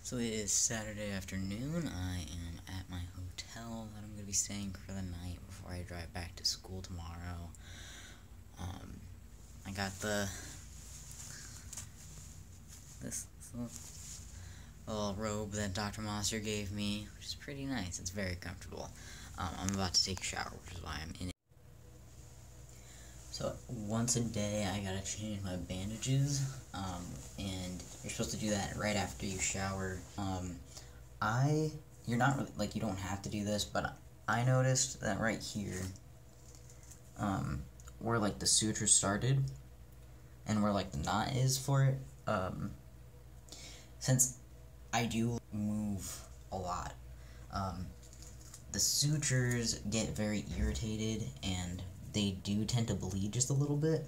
So it is Saturday afternoon. I am at my hotel that I'm going to be staying for the night before I drive back to school tomorrow. I got this little robe that Dr. Monster gave me, which is pretty nice. It's very comfortable. I'm about to take a shower, which is why I'm in it. So once a day I gotta change my bandages, and you're supposed to do that right after you shower. You're not really, like, you don't have to do this, but I noticed that right here, where like the suture started, and where like the knot is for it, since I do move a lot, the sutures get very irritated and they do tend to bleed just a little bit,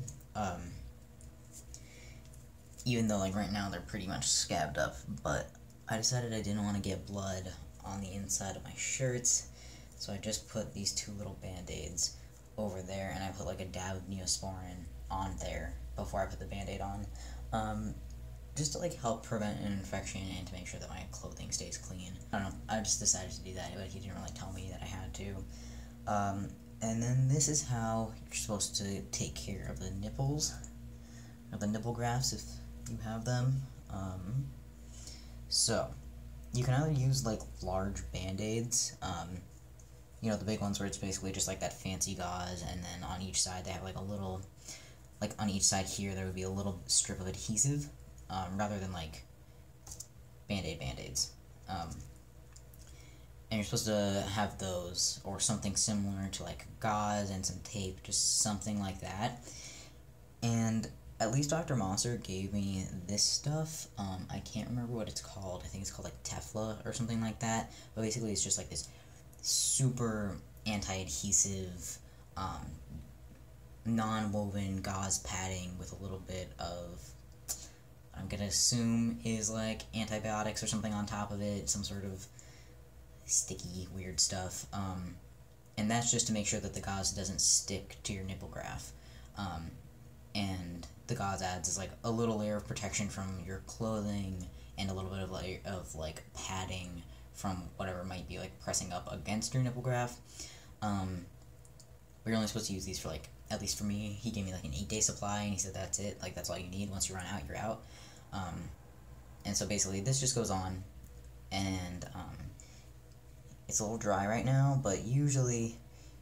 even though like right now they're pretty much scabbed up, but I decided I didn't want to get blood on the inside of my shirts, so I just put these two little band-aids over there, and I put like a dab of Neosporin on there before I put the band-aid on, just to like help prevent an infection and to make sure that my clothing stays clean. I don't know, I just decided to do that, but he didn't really tell me that I had to. And then this is how you're supposed to take care of the nipples, or the nipple grafts if you have them. So, you can either use like large band-aids, you know, the big ones where it's basically just like that fancy gauze, and then on each side they have like a little, like on each side here there would be a little strip of adhesive, rather than like band-aids. And you're supposed to have those, or something similar to like gauze and some tape, just something like that. And at least Dr. Monster gave me this stuff. I can't remember what it's called. I think it's called like Tefla or something like that. But basically it's just like this super anti-adhesive, non-woven gauze padding with a little bit of, I'm gonna assume is like antibiotics or something on top of it, some sort of sticky, weird stuff, and that's just to make sure that the gauze doesn't stick to your nipple graft, and the gauze adds is like a little layer of protection from your clothing, and a little bit of layer of like padding from whatever might be like pressing up against your nipple graft. We're only supposed to use these for like, at least for me, he gave me like an 8-day supply, and he said that's it, like that's all you need. Once you run out, you're out. And so basically this just goes on, and it's a little dry right now, but usually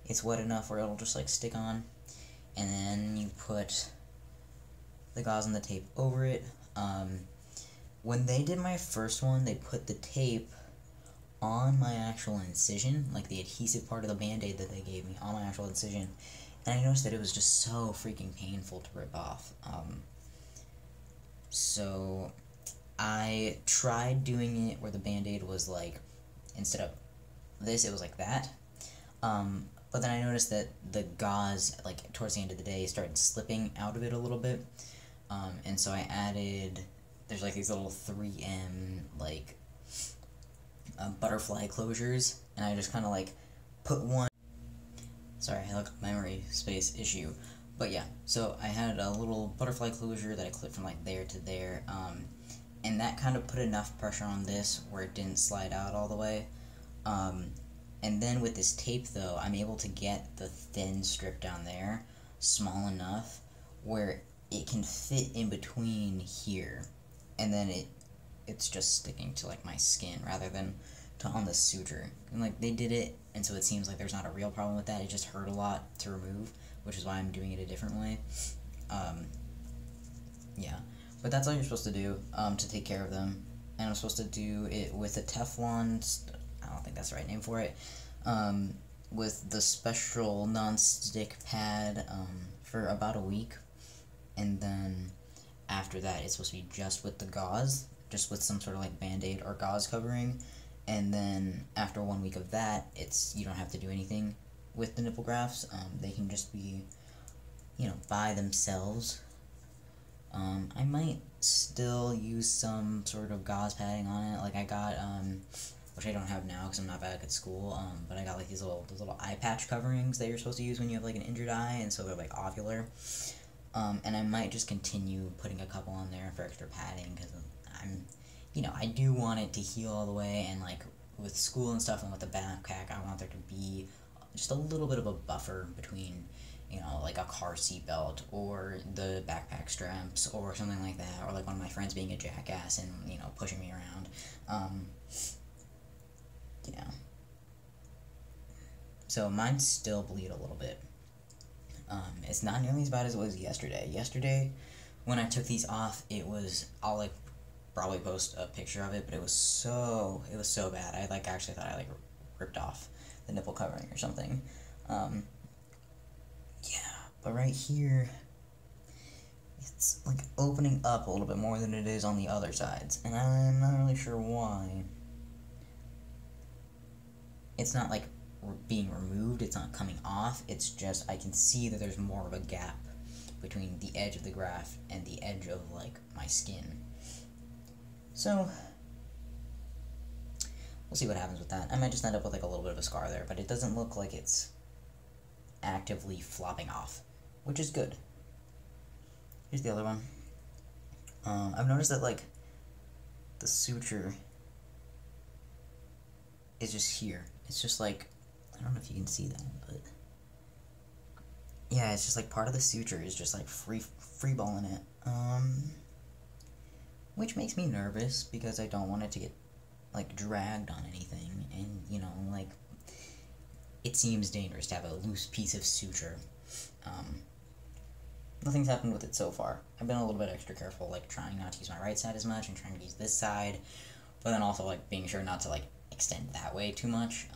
it's wet enough where it'll just like stick on, and then you put the gauze and the tape over it. When they did my first one, they put the tape on my actual incision, like the adhesive part of the band-aid that they gave me on my actual incision, and I noticed that it was just so freaking painful to rip off. So I tried doing it where the band-aid was like, instead of this, it was like that, but then I noticed that the gauze, like, towards the end of the day, started slipping out of it a little bit, and so I added, there's, like, these little 3M, like, butterfly closures, and I just kind of, like, put one, sorry, I had, like, a memory space issue, but yeah, so I had a little butterfly closure that I clipped from, like, there to there, and that kind of put enough pressure on this where it didn't slide out all the way. And then with this tape, though, I'm able to get the thin strip down there small enough where it can fit in between here, and then it's just sticking to like my skin rather than to on the suture. And like they did it, and so it seems like there's not a real problem with that. It just hurt a lot to remove, which is why I'm doing it a different way. Yeah, but that's all you're supposed to do to take care of them. And I'm supposed to do it with a Teflon, I don't think that's the right name for it, with the special non-stick pad, for about a week, and then after that it's supposed to be just with the gauze, just with some sort of like band-aid or gauze covering, and then after 1 week of that, you don't have to do anything with the nipple grafts. They can just be, you know, by themselves. I might still use some sort of gauze padding on it, like I got, which I don't have now because I'm not back at school, but I got like those little eye patch coverings that you're supposed to use when you have like an injured eye, and so they're like ovular, and I might just continue putting a couple on there for extra padding, because I'm you know, I do want it to heal all the way, and like with school and stuff and with the backpack, I want there to be just a little bit of a buffer between, you know, like a car seat belt or the backpack straps or something like that, or like one of my friends being a jackass and, you know, pushing me around. Yeah. So mine still bleed a little bit. It's not nearly as bad as it was yesterday. Yesterday, when I took these off, it was, I'll like probably post a picture of it, but it was so bad. I like actually thought I like ripped off the nipple covering or something. Yeah, but right here, it's like opening up a little bit more than it is on the other sides, and I'm not really sure why. It's not like being removed, it's not coming off, it's just I can see that there's more of a gap between the edge of the graft and the edge of like my skin. So we'll see what happens with that. I might just end up with like a little bit of a scar there, but it doesn't look like it's actively flopping off, which is good. Here's the other one. I've noticed that like the suture is just here. It's just like, I don't know if you can see that, but yeah, it's just like part of the suture is just like free-balling it. Which makes me nervous because I don't want it to get like dragged on anything, and you know, like it seems dangerous to have a loose piece of suture. Nothing's happened with it so far. I've been a little bit extra careful, like trying not to use my right side as much and trying to use this side, but then also like being sure not to like extend that way too much,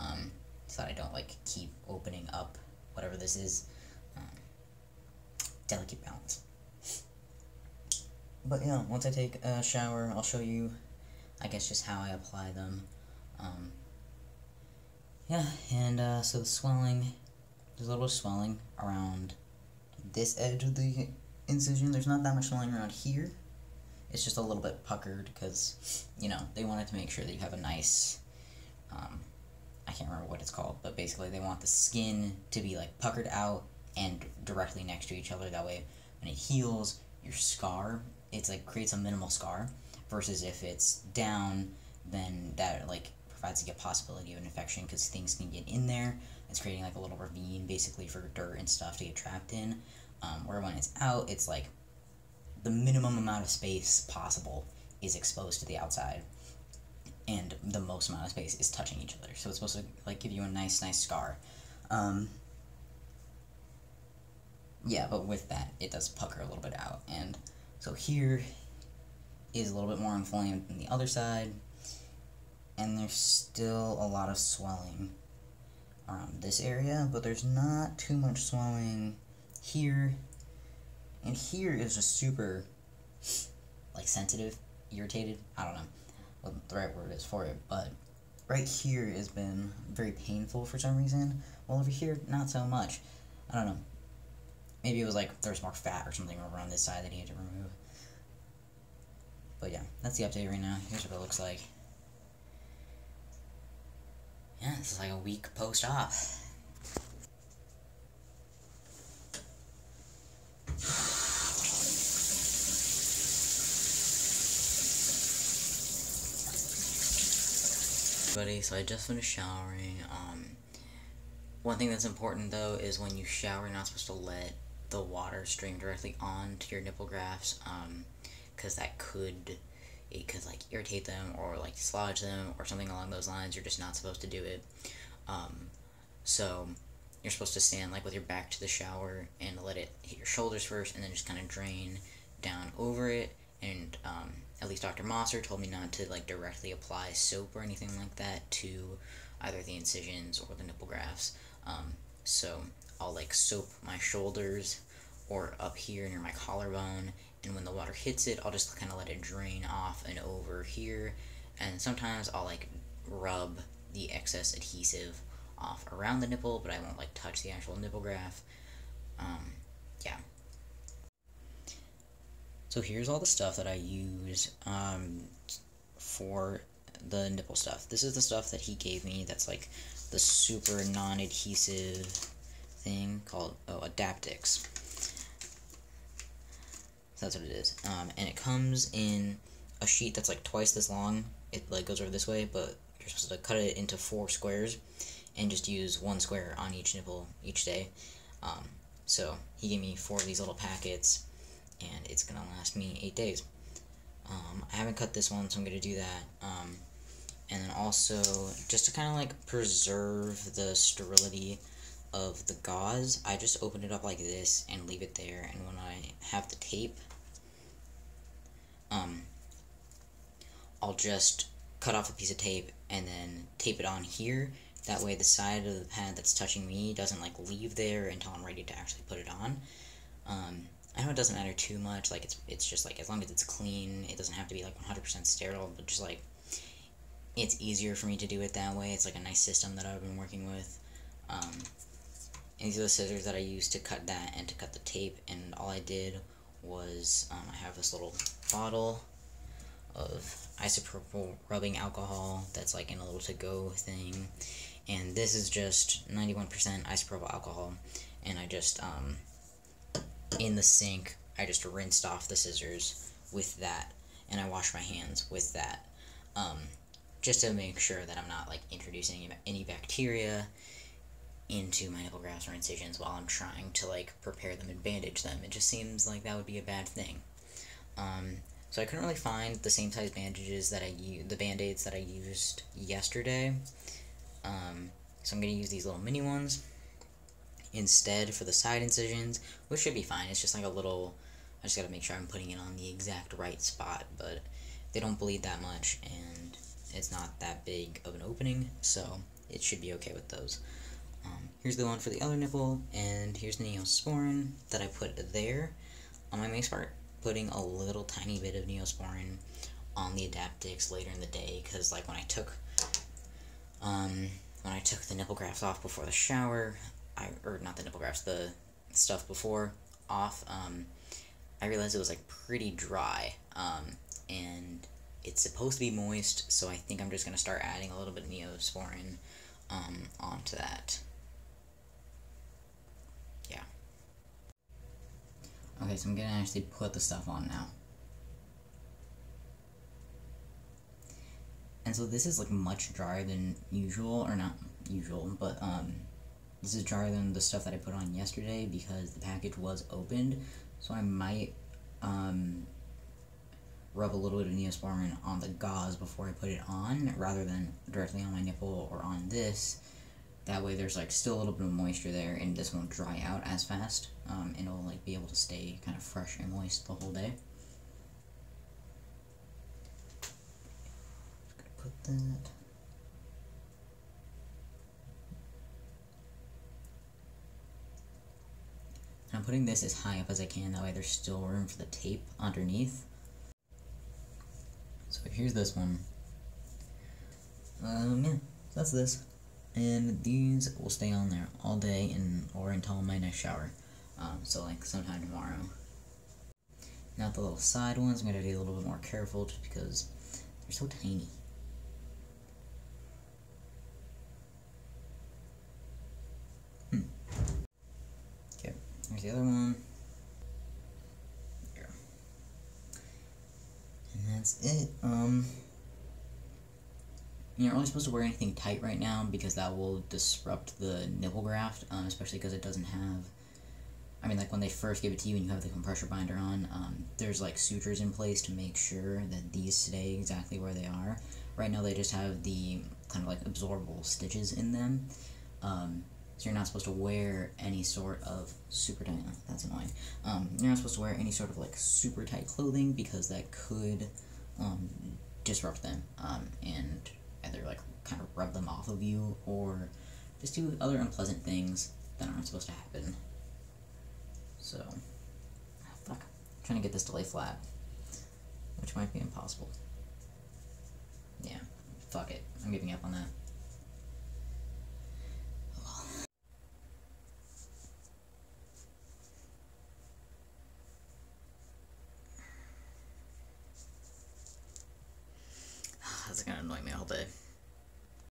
so that I don't like keep opening up whatever this is. Delicate balance. But yeah, once I take a shower, I'll show you, I guess, just how I apply them. Yeah, and so the swelling, there's a little bit of swelling around this edge of the incision. There's not that much swelling around here. It's just a little bit puckered because, you know, they wanted to make sure that you have a nice, I can't remember what it's called, but basically they want the skin to be like puckered out and directly next to each other. That way when it heals, your scar, it's like creates a minimal scar, versus if it's down, then that like provides like a possibility of an infection because things can get in there. It's creating like a little ravine basically for dirt and stuff to get trapped in, where when it's out, it's like the minimum amount of space possible is exposed to the outside, and the most amount of space is touching each other. So it's supposed to like give you a nice scar. Yeah, but with that, it does pucker a little bit out, and so here is a little bit more inflamed than the other side, and there's still a lot of swelling around this area, but there's not too much swelling here, and here is just super, like, sensitive, irritated, I don't know what the right word is for it, but right here has been very painful for some reason, while over here, not so much. I don't know. Maybe it was like there's more fat or something over on this side that he had to remove. But yeah, that's the update right now. Here's what it looks like. Yeah, this is like a week post-op. Everybody, so I just finished showering. One thing that's important though is when you shower, you're not supposed to let the water stream directly onto your nipple grafts, because that could like irritate them or like dislodge them or something along those lines. You're just not supposed to do it. So you're supposed to stand like with your back to the shower and let it hit your shoulders first, and then just kind of drain down over it. And at least Dr. Mosser told me not to like directly apply soap or anything like that to either the incisions or the nipple grafts. So I'll like soap my shoulders or up here near my collarbone, and when the water hits it, I'll just kind of let it drain off and over here, and sometimes I'll like rub the excess adhesive off around the nipple, but I won't like touch the actual nipple graft. Yeah. So here's all the stuff that I use for the nipple stuff. This is the stuff that he gave me that's like the super non-adhesive thing called, Adaptix. So that's what it is. And it comes in a sheet that's like twice this long. It like goes over this way, but you're supposed to cut it into 4 squares and just use 1 square on each nipple each day. So he gave me 4 of these little packets, and it's gonna last me 8 days. I haven't cut this one, so I'm gonna do that. And then also, just to kind of like preserve the sterility of the gauze, I just open it up like this and leave it there, and when I have the tape, I'll just cut off a piece of tape and then tape it on here. That way the side of the pad that's touching me doesn't like leave there until I'm ready to actually put it on. I know it doesn't matter too much, like it's just like as long as it's clean, it doesn't have to be like 100% sterile, but just like it's easier for me to do it that way. It's like a nice system that I've been working with. And these are the scissors that I used to cut that and to cut the tape, and all I did was I have this little bottle of isopropyl rubbing alcohol that's like in a little to-go thing, and this is just 91% isopropyl alcohol, and I just in the sink I just rinsed off the scissors with that, and I washed my hands with that, just to make sure that I'm not like introducing any bacteria into my nipple grafts or incisions while I'm trying to like prepare them and bandage them. It just seems like that would be a bad thing. So I couldn't really find the same size bandages that the band-aids that I used yesterday. So I'm going to use these little mini ones instead for the side incisions, which should be fine. It's just like a little, I just got to make sure I'm putting it on the exact right spot, but they don't bleed that much, and it's not that big of an opening, so it should be okay with those. Here's the one for the other nipple, and here's the Neosporin that I put there. I may start putting a little tiny bit of Neosporin on the Adaptix later in the day, because like when I took the nipple grafts off before the shower, or not the nipple grafts, the stuff before off, I realized it was like pretty dry, and it's supposed to be moist, so I think I'm just going to start adding a little bit of Neosporin onto that. Yeah. Okay, so I'm going to actually put the stuff on now. And so this is like much drier than usual, or not usual, but this is drier than the stuff that I put on yesterday because the package was opened, so I might rub a little bit of Neosporin on the gauze before I put it on, rather than directly on my nipple or on this. That way there's like still a little bit of moisture there, and this won't dry out as fast, and it'll like be able to stay kind of fresh and moist the whole day. Just gonna put that. I'm putting this as high up as I can, that way there's still room for the tape underneath. So here's this one. Yeah, so that's this. And these will stay on there all day or until my next shower. So like sometime tomorrow. Now the little side ones, I'm going to be a little bit more careful just because they're so tiny. Okay, here's the other one. There. And that's it. You're not really supposed to wear anything tight right now because that will disrupt the nipple graft, especially because it doesn't have, I mean, like when they first give it to you and you have the compressor binder on, there's like sutures in place to make sure that these stay exactly where they are. Right now they just have the kind of like absorbable stitches in them, so you're not supposed to wear any sort of super tight, that's annoying, you're not supposed to wear any sort of like super tight clothing because that could disrupt them, and either like kind of rub them off of you or just do other unpleasant things that aren't supposed to happen. So, fuck, I'm trying to get this to lay flat, which might be impossible. Yeah, fuck it, I'm giving up on that. That's gonna annoy me all day.